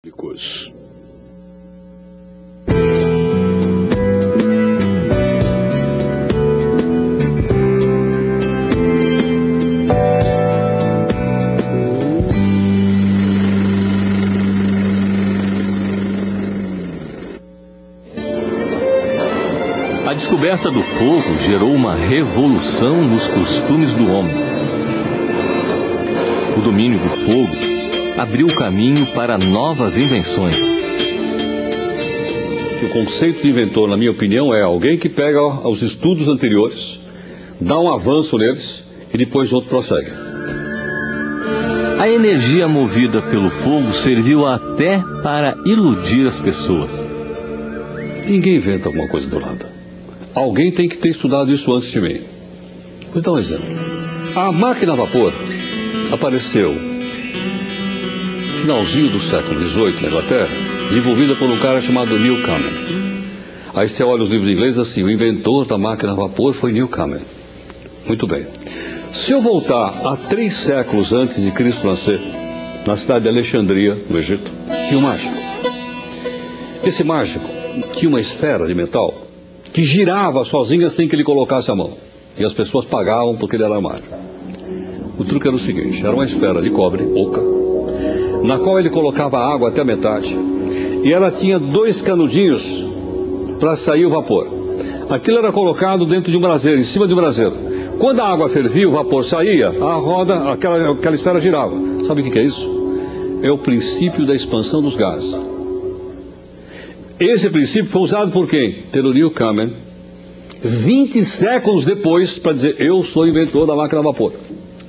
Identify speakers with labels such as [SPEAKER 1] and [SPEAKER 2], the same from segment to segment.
[SPEAKER 1] A descoberta do fogo gerou uma revolução nos costumes do homem. O domínio do fogo abriu o caminho para novas invenções.
[SPEAKER 2] O conceito de inventor, na minha opinião, é alguém que pega os estudos anteriores, dá um avanço neles e depois outro prossegue.
[SPEAKER 1] A energia movida pelo fogo serviu até para iludir as pessoas.
[SPEAKER 2] Ninguém inventa alguma coisa do nada. Alguém tem que ter estudado isso antes de mim. Vou dar um exemplo. A máquina a vapor apareceu no finalzinho do século XVIII na Inglaterra, desenvolvida por um cara chamado Newcomen. Aí você olha os livros em inglês assim, o inventor da máquina a vapor foi Newcomen. Muito bem. Se eu voltar a 3 séculos antes de Cristo nascer, na cidade de Alexandria, no Egito, tinha um mágico. Esse mágico tinha uma esfera de metal que girava sozinha sem que ele colocasse a mão. E as pessoas pagavam porque ele era mágico. O truque era o seguinte, era uma esfera de cobre, oca, na qual ele colocava a água até a metade, e ela tinha 2 canudinhos para sair o vapor. Aquilo era colocado dentro de um braseiro, em cima de um braseiro. Quando a água fervia, o vapor saía, a roda, aquela esfera girava. Sabe o que é isso? É o princípio da expansão dos gases. Esse princípio foi usado por quem? Pelo Newcomen, 20 séculos depois, para dizer, eu sou inventor da máquina a vapor.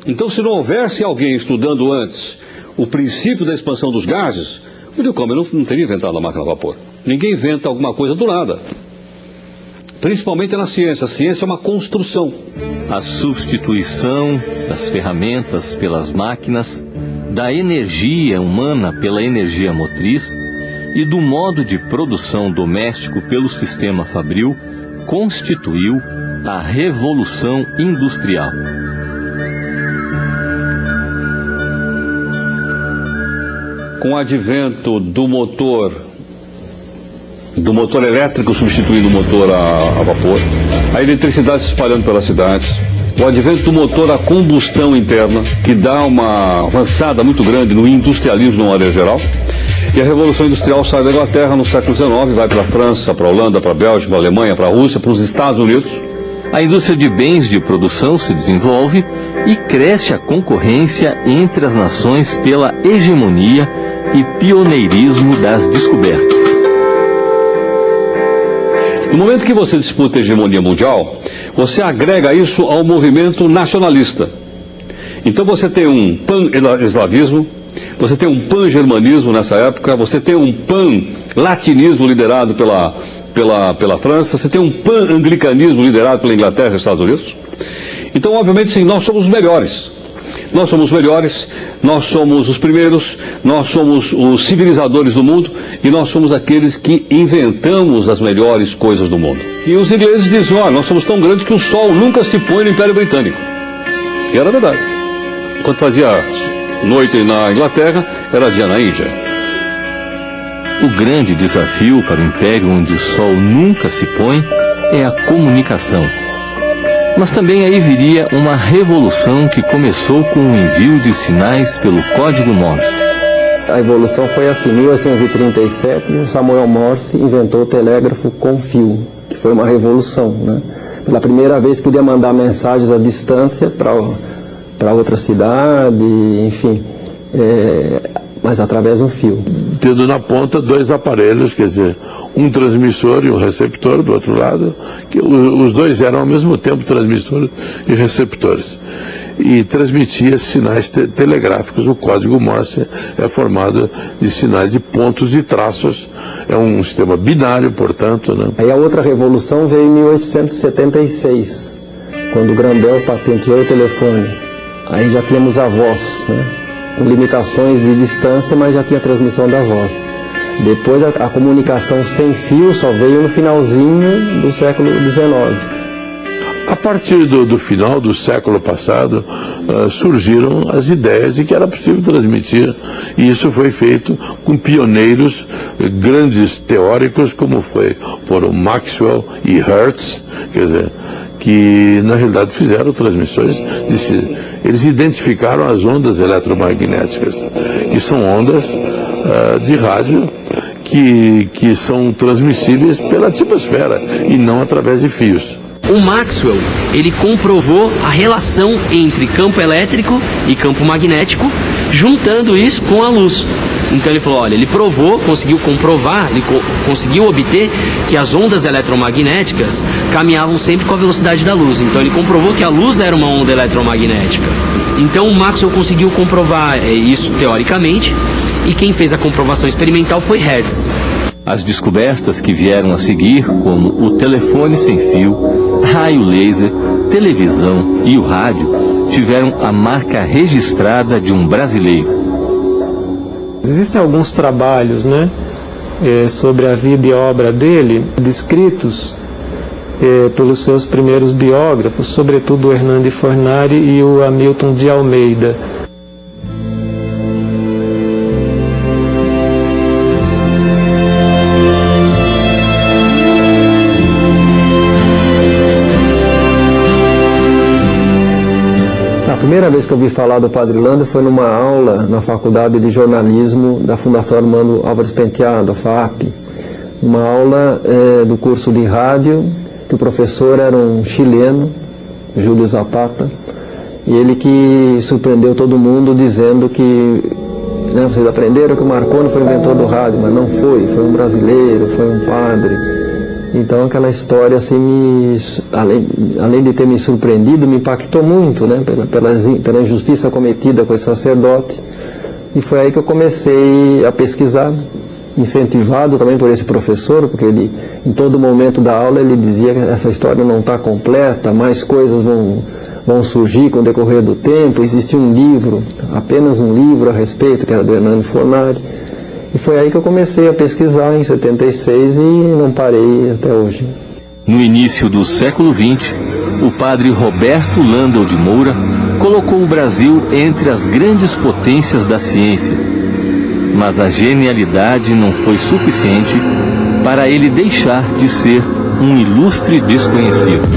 [SPEAKER 2] Então, se não houvesse alguém estudando antes o princípio da expansão dos gases, o Newcomen não teria inventado a máquina a vapor. Ninguém inventa alguma coisa do nada. Principalmente na ciência. A ciência é uma construção.
[SPEAKER 1] A substituição das ferramentas pelas máquinas, da energia humana pela energia motriz, e do modo de produção doméstico pelo sistema fabril, constituiu a Revolução Industrial.
[SPEAKER 2] Com o advento do motor elétrico substituindo o motor a vapor, a eletricidade se espalhando pelas cidades, o advento do motor a combustão interna, que dá uma avançada muito grande no industrialismo de uma maneira geral. E a Revolução Industrial sai da Inglaterra no século XIX, vai para a França, para a Holanda, para a Bélgica, para a Alemanha, para a Rússia, para os Estados Unidos.
[SPEAKER 1] A indústria de bens de produção se desenvolve e cresce a concorrência entre as nações pela hegemonia e pioneirismo das descobertas.
[SPEAKER 2] No momento que você disputa a hegemonia mundial, você agrega isso ao movimento nacionalista. Então você tem um pan-eslavismo, você tem um pan-germanismo nessa época, você tem um pan-latinismo liderado pela França, você tem um pan-anglicanismo liderado pela Inglaterra e Estados Unidos. Então, obviamente, sim, nós somos os melhores. Nós somos os melhores, nós somos os primeiros, nós somos os civilizadores do mundo e nós somos aqueles que inventamos as melhores coisas do mundo. E os ingleses dizem, nós somos tão grandes que o sol nunca se põe no Império Britânico. E era verdade. Quando fazia noite na Inglaterra, era dia na Índia.
[SPEAKER 1] O grande desafio para o império onde o sol nunca se põe é a comunicação. Mas também aí viria uma revolução que começou com o envio de sinais pelo código Morse.
[SPEAKER 3] A evolução foi assim, em 1837, Samuel Morse inventou o telégrafo com fio, que foi uma revolução, né? Pela primeira vez podia mandar mensagens à distância para outra cidade, enfim, mas através de um fio.
[SPEAKER 4] Tendo na ponta 2 aparelhos, quer dizer, um transmissor e um receptor do outro lado, que os dois eram ao mesmo tempo transmissores e receptores. E transmitia sinais telegráficos. O código Morse é formado de sinais de pontos e traços, é um sistema binário, portanto, né?
[SPEAKER 3] Aí a outra revolução veio em 1876, quando Graham patenteou o telefone. Aí já tínhamos a voz, né? Com limitações de distância, mas já tinha transmissão da voz. Depois a comunicação sem fio só veio no finalzinho do século XIX.
[SPEAKER 4] A partir do final do século passado, surgiram as ideias de que era possível transmitir, e isso foi feito com pioneiros, grandes teóricos como foram Maxwell e Hertz, quer dizer, que na realidade fizeram transmissões, eles identificaram as ondas eletromagnéticas, que são ondas de rádio que são transmissíveis pela atmosfera e não através de fios.
[SPEAKER 5] O Maxwell, ele comprovou a relação entre campo elétrico e campo magnético, juntando isso com a luz. Então ele falou, olha, ele provou, conseguiu comprovar, ele conseguiu obter que as ondas eletromagnéticas caminhavam sempre com a velocidade da luz. Então ele comprovou que a luz era uma onda eletromagnética. Então o Maxwell conseguiu comprovar isso teoricamente, e quem fez a comprovação experimental foi Hertz.
[SPEAKER 1] As descobertas que vieram a seguir, como o telefone sem fio, raio laser, televisão e o rádio, tiveram a marca registrada de um brasileiro.
[SPEAKER 6] Existem alguns trabalhos, sobre a vida e obra dele, descritos pelos seus primeiros biógrafos, sobretudo o Hernando Fornari e o Hamilton de Almeida.
[SPEAKER 3] A primeira vez que eu ouvi falar do Padre Lando foi numa aula na Faculdade de Jornalismo da Fundação Armando Álvares Penteado, a FAP. Uma aula do curso de rádio, que o professor era um chileno, Júlio Zapata, e ele que surpreendeu todo mundo dizendo que vocês aprenderam que o Marconi foi o inventor do rádio, mas não foi um brasileiro, foi um padre. Então aquela história assim, além de ter me surpreendido, me impactou muito, pela injustiça cometida com esse sacerdote. E foi aí que eu comecei a pesquisar, incentivado também por esse professor, porque ele, em todo momento da aula, ele dizia que essa história não está completa, mais coisas vão surgir com o decorrer do tempo. Existia um livro, apenas um livro a respeito, que era do Hernando Fornari. E foi aí que eu comecei a pesquisar em 76 e não parei até hoje.
[SPEAKER 1] No início do século XX, o padre Roberto Landel de Moura colocou o Brasil entre as grandes potências da ciência. Mas a genialidade não foi suficiente para ele deixar de ser um ilustre desconhecido.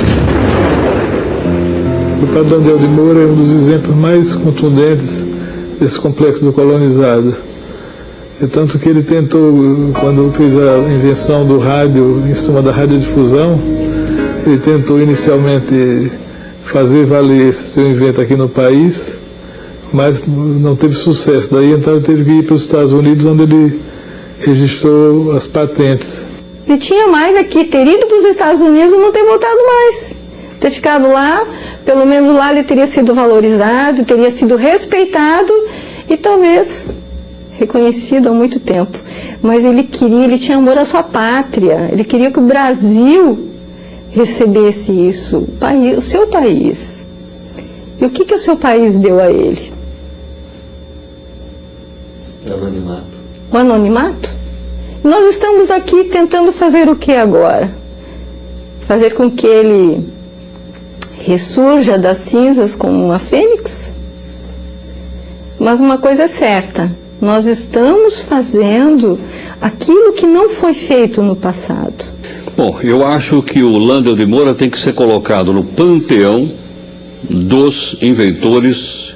[SPEAKER 7] O padre Landel de Moura é um dos exemplos mais contundentes desse complexo do colonizado. É tanto que ele tentou, quando fez a invenção do rádio, em cima da radiodifusão, ele tentou inicialmente fazer valer esse seu invento aqui no país, mas não teve sucesso. Daí então ele teve que ir para os Estados Unidos, onde ele registrou as patentes.
[SPEAKER 8] Ele tinha mais aqui, ter ido para os Estados Unidos e não ter voltado mais. Ter ficado lá, pelo menos lá ele teria sido valorizado, teria sido respeitado e talvez reconhecido há muito tempo. Mas ele tinha amor à sua pátria, ele queria que o Brasil recebesse isso, o seu país. E o que o seu país deu a ele?
[SPEAKER 1] O anonimato.
[SPEAKER 8] O anonimato? Nós estamos aqui tentando fazer o que agora? Fazer com que ele ressurja das cinzas como uma fênix? Mas uma coisa é certa, nós estamos fazendo aquilo que não foi feito no passado.
[SPEAKER 2] Bom, eu acho que o Landel de Moura tem que ser colocado no panteão dos inventores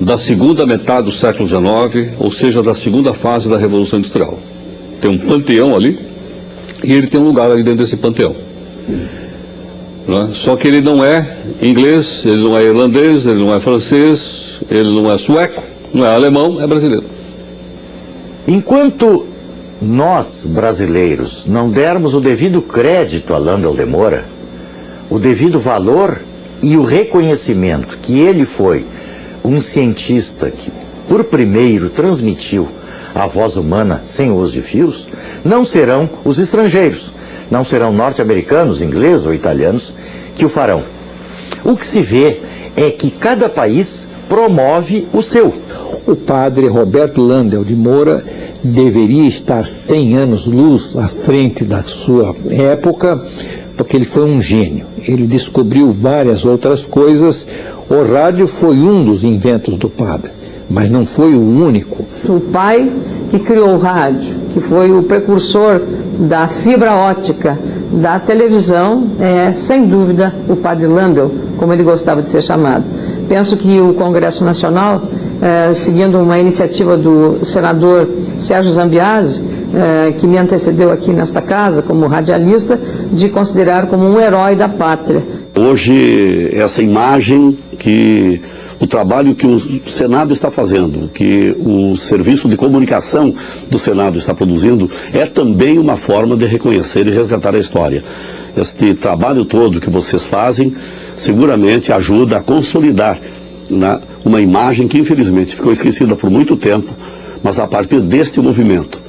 [SPEAKER 2] da segunda metade do século XIX, ou seja, da segunda fase da Revolução Industrial. Tem um panteão ali, e ele tem um lugar ali dentro desse panteão. Só que ele não é inglês, ele não é irlandês, ele não é francês, ele não é sueco, não é alemão, é brasileiro.
[SPEAKER 9] Enquanto nós, brasileiros, não dermos o devido crédito a Landel de Moura, o devido valor e o reconhecimento que ele foi um cientista que, por primeiro, transmitiu a voz humana sem uso de fios, não serão os estrangeiros, não serão norte-americanos, ingleses ou italianos que o farão. O que se vê é que cada país promove o seu.
[SPEAKER 10] O padre Roberto Landel de Moura deveria estar 100 anos-luz à frente da sua época, porque ele foi um gênio. Ele descobriu várias outras coisas. O rádio foi um dos inventos do padre, mas não foi o único.
[SPEAKER 11] O pai que criou o rádio, que foi o precursor da fibra ótica, da televisão, é, sem dúvida, o padre Landel, como ele gostava de ser chamado. Penso que o Congresso Nacional, seguindo uma iniciativa do senador Sérgio Zambiase, que me antecedeu aqui nesta casa como radialista, de considerar como um herói da pátria.
[SPEAKER 12] Hoje, essa imagem que o trabalho que o Senado está fazendo, que o serviço de comunicação do Senado está produzindo, é também uma forma de reconhecer e resgatar a história. Este trabalho todo que vocês fazem, seguramente ajuda a consolidar uma imagem que infelizmente ficou esquecida por muito tempo, mas a partir deste movimento,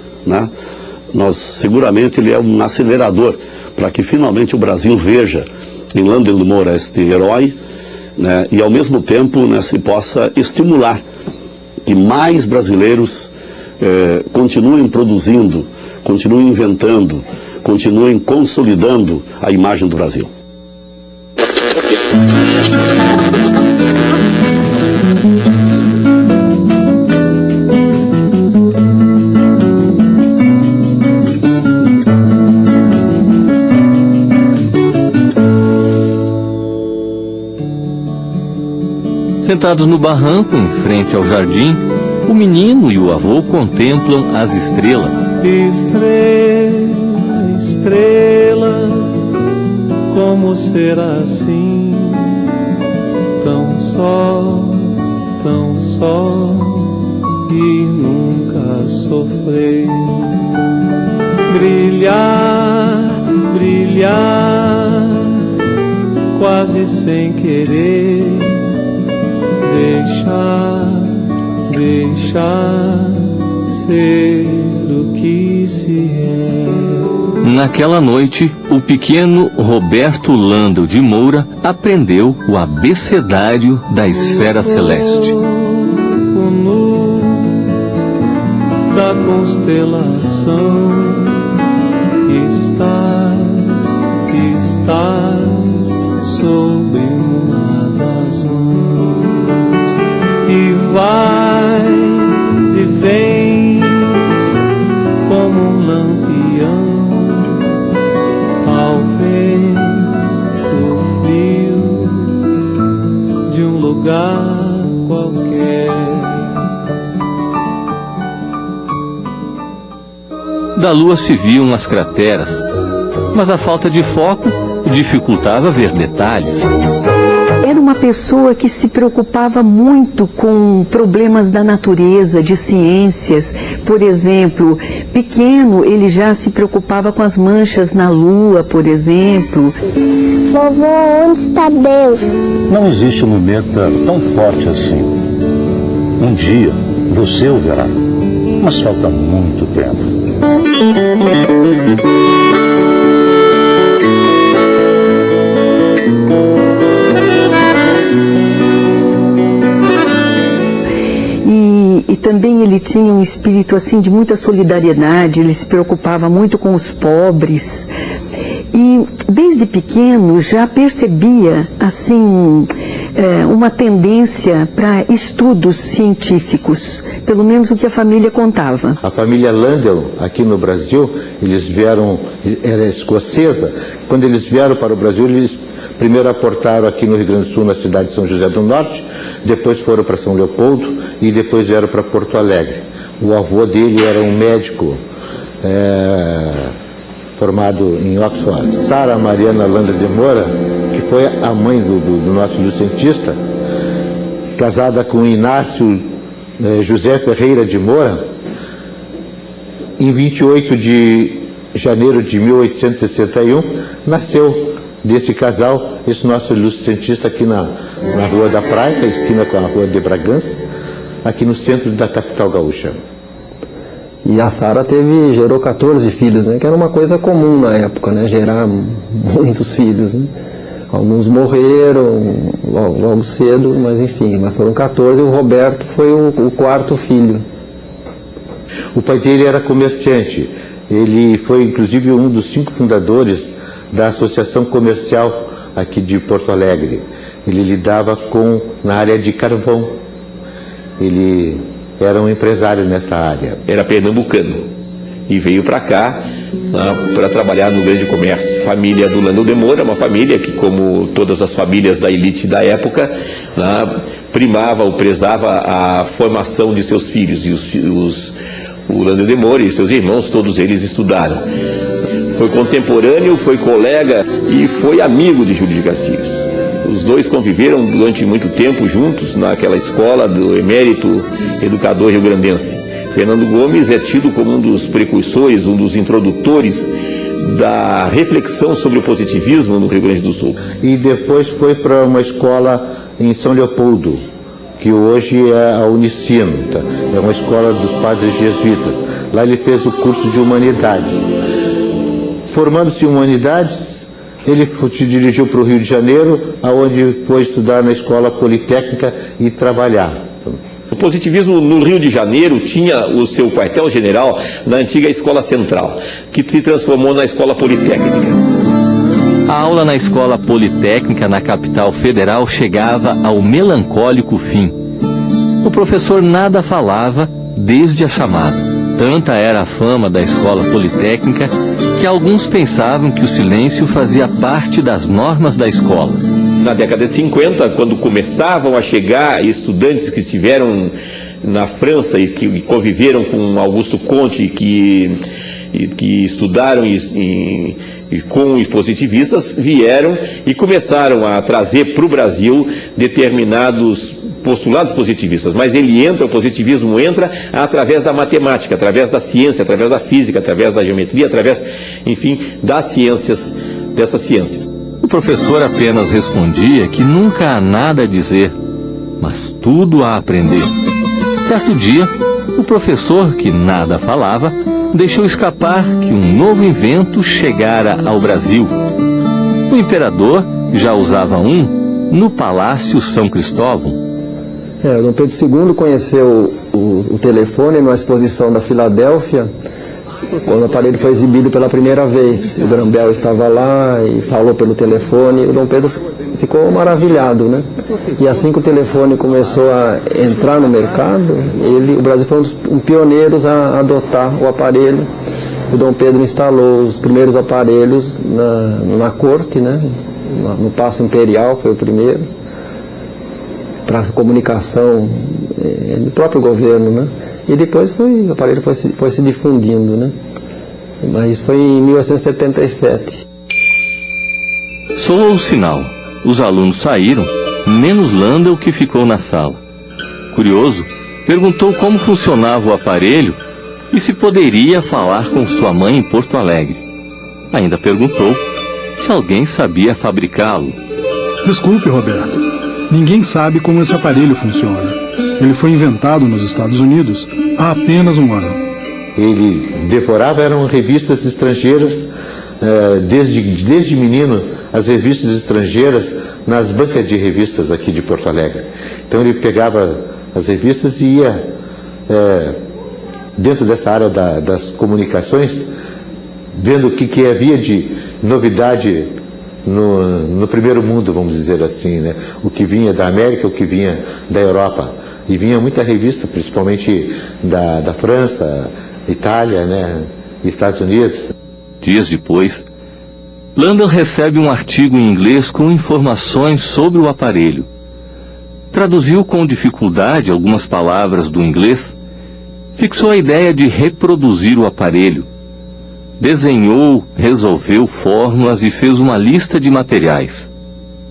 [SPEAKER 12] seguramente ele é um acelerador para que finalmente o Brasil veja em Landel de Moura este herói, e ao mesmo tempo se possa estimular que mais brasileiros continuem produzindo, continuem inventando, continuem consolidando a imagem do Brasil.
[SPEAKER 1] Sentados no barranco, em frente ao jardim, o menino e o avô contemplam as estrelas.
[SPEAKER 13] Estrela, estrela, como será assim? Tão só e nunca sofrer. Brilhar, brilhar, quase sem querer. Deixar ser o que se é.
[SPEAKER 1] Naquela noite, o pequeno Roberto Landel de Moura aprendeu o abecedário da esfera celeste.
[SPEAKER 13] O nu da constelação, estás sobre uma das mãos. E vais e vens como um lampião ao vento frio de um lugar qualquer.
[SPEAKER 1] Da lua se viam as crateras, mas a falta de foco dificultava ver detalhes.
[SPEAKER 14] Era uma pessoa que se preocupava muito com problemas da natureza, de ciências. Por exemplo, pequeno ele já se preocupava com as manchas na lua, por exemplo.
[SPEAKER 15] Vovô, onde está Deus?
[SPEAKER 16] Não existe uma meta tão forte assim. Um dia você o verá, mas falta muito tempo.
[SPEAKER 14] E também ele tinha um espírito assim de muita solidariedade, ele se preocupava muito com os pobres. E desde pequeno já percebia assim uma tendência para estudos científicos, pelo menos o que a família contava.
[SPEAKER 9] A família Landel, aqui no Brasil, eles vieram, era escocesa. Quando eles vieram para o Brasil, eles primeiro aportaram aqui no Rio Grande do Sul, na cidade de São José do Norte, depois foram para São Leopoldo e depois vieram para Porto Alegre. O avô dele era um médico formado em Oxford. Sara Mariana Landel de Moura, que foi a mãe do nosso cientista, casada com Inácio José Ferreira de Moura, em 28 de janeiro de 1861, nasceu desse casal esse nosso ilustre cientista aqui na Rua da Praia, esquina com a Rua de Bragança, aqui no centro da capital gaúcha.
[SPEAKER 3] E a Sara gerou 14 filhos, né? Que era uma coisa comum na época, né? Gerar muitos filhos, né? Alguns morreram logo cedo, mas enfim, mas foram 14 e o Roberto foi o quarto filho.
[SPEAKER 9] O pai dele era comerciante, ele foi inclusive um dos 5 fundadores da Associação Comercial aqui de Porto Alegre.
[SPEAKER 17] Ele lidava na área de carvão. Ele era um empresário nessa área.
[SPEAKER 18] Era pernambucano e veio para cá para trabalhar no grande comércio. Família do Landel de Moura, uma família que, como todas as famílias da elite da época, primava ou prezava a formação de seus filhos. E o Landel de Moura e seus irmãos, todos eles estudaram. Foi contemporâneo, foi colega e foi amigo de Júlio de Castilhos. Os dois conviveram durante muito tempo juntos naquela escola do emérito educador rio-grandense. Fernando Gomes é tido como um dos precursores, um dos introdutores da reflexão sobre o positivismo no Rio Grande do Sul.
[SPEAKER 17] E depois foi para uma escola em São Leopoldo, que hoje é a Unicino, tá? É uma escola dos padres jesuítas. Lá ele fez o curso de Humanidades. Formando-se em Humanidades, ele se dirigiu para o Rio de Janeiro, aonde foi estudar na Escola Politécnica e trabalhar.
[SPEAKER 18] O positivismo no Rio de Janeiro tinha o seu quartel-general na antiga Escola Central, que se transformou na Escola Politécnica.
[SPEAKER 1] A aula na Escola Politécnica na capital federal chegava ao melancólico fim. O professor nada falava desde a chamada. Tanta era a fama da Escola Politécnica que alguns pensavam que o silêncio fazia parte das normas da escola.
[SPEAKER 18] Na década de 50, quando começavam a chegar estudantes que estiveram na França e que conviveram com Augusto Comte, que estudaram com os positivistas, vieram e começaram a trazer para o Brasil determinados postulados positivistas. Mas o positivismo entra através da matemática, através da ciência, através da física, através da geometria, através, enfim, das ciências, dessas ciências.
[SPEAKER 1] O professor apenas respondia que nunca há nada a dizer, mas tudo a aprender. Certo dia, o professor, que nada falava, deixou escapar que um novo invento chegara ao Brasil. O imperador já usava um no Palácio São Cristóvão.
[SPEAKER 3] Dom Pedro II conheceu o telefone numa exposição da Filadélfia, quando o aparelho foi exibido pela primeira vez. O Grambel estava lá e falou pelo telefone, e o Dom Pedro ficou maravilhado, né? E assim que o telefone começou a entrar no mercado, o Brasil foi um dos pioneiros a adotar o aparelho. O Dom Pedro instalou os primeiros aparelhos na corte, né? No Paço Imperial foi o primeiro, para comunicação do próprio governo, né? E depois o aparelho foi se difundindo, né? Mas isso foi em 1877.
[SPEAKER 1] Soou o sinal. Os alunos saíram, menos Landel, que ficou na sala. Curioso, perguntou como funcionava o aparelho e se poderia falar com sua mãe em Porto Alegre. Ainda perguntou se alguém sabia fabricá-lo.
[SPEAKER 19] Desculpe, Roberto. Ninguém sabe como esse aparelho funciona. Ele foi inventado nos Estados Unidos há apenas um ano.
[SPEAKER 17] Ele devorava, eram revistas estrangeiras, desde menino, as revistas estrangeiras nas bancas de revistas aqui de Porto Alegre. Então ele pegava as revistas e ia dentro dessa área das comunicações, vendo o que havia de novidade no primeiro mundo, vamos dizer assim, né? O que vinha da América, o que vinha da Europa. E vinha muita revista, principalmente da França, Itália, né? E Estados Unidos.
[SPEAKER 1] Dias depois, Landel recebe um artigo em inglês com informações sobre o aparelho. Traduziu com dificuldade algumas palavras do inglês, fixou a ideia de reproduzir o aparelho. Desenhou, resolveu fórmulas e fez uma lista de materiais.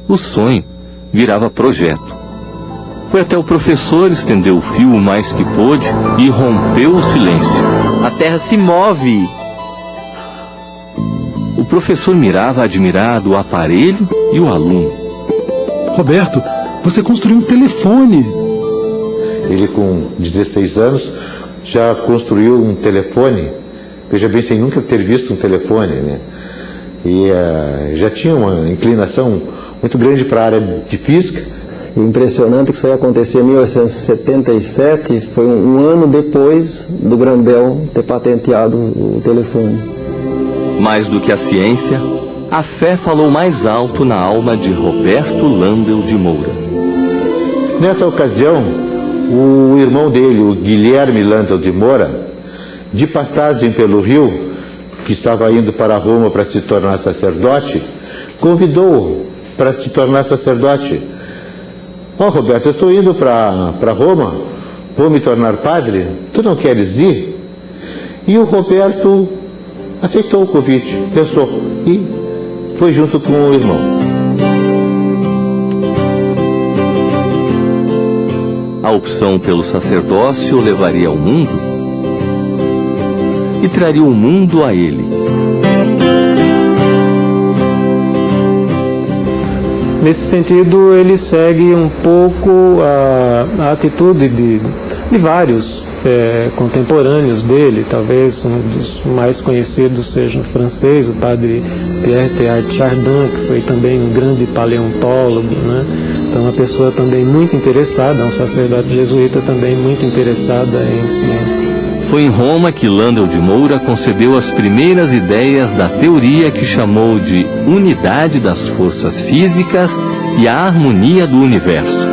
[SPEAKER 1] O sonho virava projeto. Foi até o professor, estendeu o fio o mais que pôde e rompeu o silêncio.
[SPEAKER 5] A terra se move!
[SPEAKER 1] O professor mirava admirado o aparelho e o aluno.
[SPEAKER 19] Roberto, você construiu um telefone!
[SPEAKER 17] Ele, com 16 anos, já construiu um telefone. Veja bem, sem nunca ter visto um telefone, né? E já tinha uma inclinação muito grande para a área de física.
[SPEAKER 3] O impressionante é que isso ia acontecer em 1877, foi um ano depois do Grambel ter patenteado o telefone.
[SPEAKER 1] Mais do que a ciência, a fé falou mais alto na alma de Roberto Landel de Moura.
[SPEAKER 17] Nessa ocasião, o irmão dele, o Guilherme Landel de Moura, de passagem pelo Rio, que estava indo para Roma para se tornar sacerdote, convidou-o para se tornar sacerdote. Ó, Roberto, eu estou indo para Roma, vou me tornar padre, tu não queres ir? E o Roberto aceitou o convite, pensou, e foi junto com o irmão.
[SPEAKER 1] A opção pelo sacerdócio o levaria ao mundo e traria o mundo a ele.
[SPEAKER 6] Nesse sentido, ele segue um pouco a atitude de vários contemporâneos dele. Talvez um dos mais conhecidos seja um francês, o padre Pierre Teilhard de Chardin, que foi também um grande paleontólogo, né? Então, uma pessoa também muito interessada, um sacerdote jesuíta também muito interessada em ciência.
[SPEAKER 1] Foi em Roma que Landel de Moura concebeu as primeiras ideias da teoria que chamou de unidade das forças físicas e a harmonia do universo.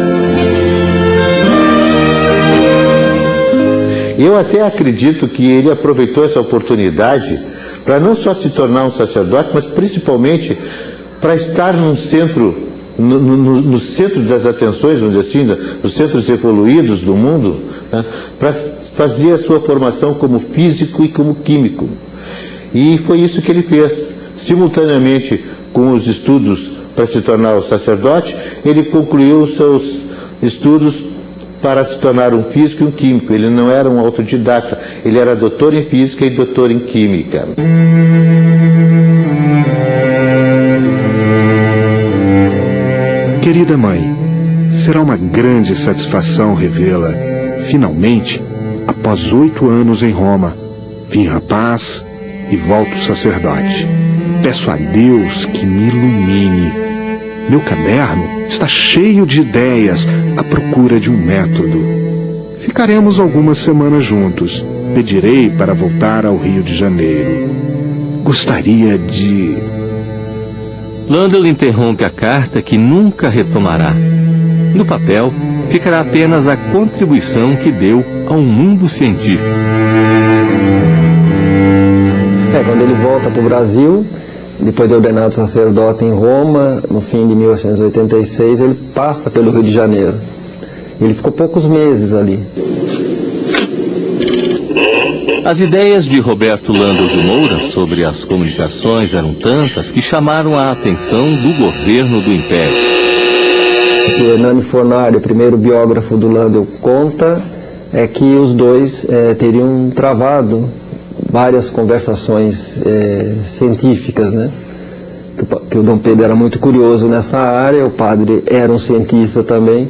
[SPEAKER 17] Eu até acredito que ele aproveitou essa oportunidade para não só se tornar um sacerdote, mas principalmente para estar num centro, no centro das atenções, vamos dizer assim, nos centros evoluídos do mundo, né, para fazer a sua formação como físico e como químico. E foi isso que ele fez. Simultaneamente com os estudos para se tornar o sacerdote, ele concluiu os seus estudos para se tornar um físico e um químico. Ele não era um autodidata, ele era doutor em física e doutor em química.
[SPEAKER 20] Querida mãe, será uma grande satisfação revê-la, finalmente, após 8 anos em Roma. Vim rapaz e volto sacerdote. Peço a Deus que me ilumine. Meu caderno está cheio de ideias à procura de um método. Ficaremos algumas semanas juntos. Pedirei para voltar ao Rio de Janeiro. Gostaria de...
[SPEAKER 1] Landel interrompe a carta que nunca retomará. No papel, ficará apenas a contribuição que deu ao mundo científico.
[SPEAKER 3] Quando ele volta para o Brasil, depois de ordenado sacerdote em Roma, no fim de 1886, ele passa pelo Rio de Janeiro. Ele ficou poucos meses ali.
[SPEAKER 1] As ideias de Roberto Landel de Moura sobre as comunicações eram tantas que chamaram a atenção do governo do Império.
[SPEAKER 3] O que Hernani Fornari, o primeiro biógrafo do Landel, conta é que os dois teriam travado várias conversações científicas, né? Que o Dom Pedro era muito curioso nessa área, o padre era um cientista também,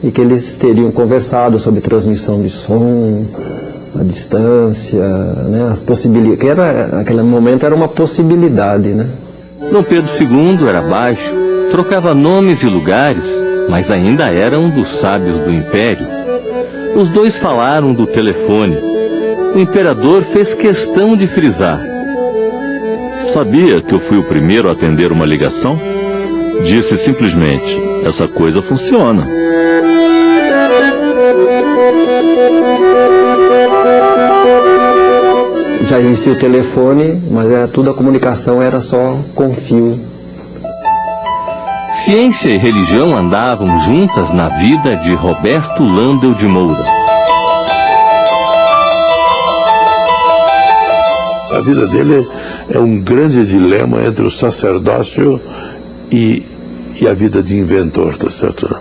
[SPEAKER 3] e que eles teriam conversado sobre transmissão de som, a distância, né? As possibilidades, que naquele momento era uma possibilidade, né?
[SPEAKER 1] Dom Pedro II era baixo, trocava nomes e lugares, mas ainda era um dos sábios do Império. Os dois falaram do telefone. O imperador fez questão de frisar:
[SPEAKER 21] sabia que eu fui o primeiro a atender uma ligação? Disse simplesmente: essa coisa funciona.
[SPEAKER 3] Já existia o telefone, mas a comunicação era só com fio.
[SPEAKER 1] Ciência e religião andavam juntas na vida de Roberto Landel de Moura.
[SPEAKER 4] A vida dele é um grande dilema entre o sacerdócio e a vida de inventor, tá certo?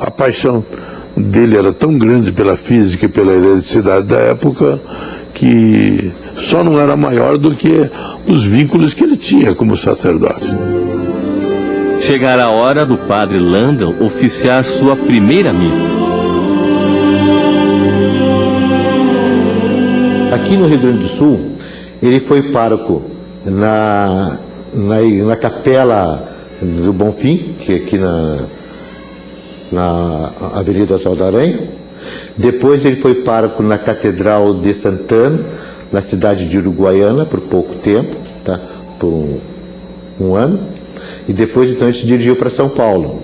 [SPEAKER 4] A paixão dele era tão grande pela física e pela eletricidade da época que só não era maior do que os vínculos que ele tinha como sacerdote.
[SPEAKER 1] Chegará a hora do padre Landel oficiar sua primeira missa.
[SPEAKER 17] Aqui no Rio Grande do Sul, ele foi pároco na Capela do Bonfim, que é aqui na Avenida Saldaranha. Depois ele foi pároco na Catedral de Santana, na cidade de Uruguaiana, por pouco tempo, tá? Por um ano, e depois então ele se dirigiu para São Paulo.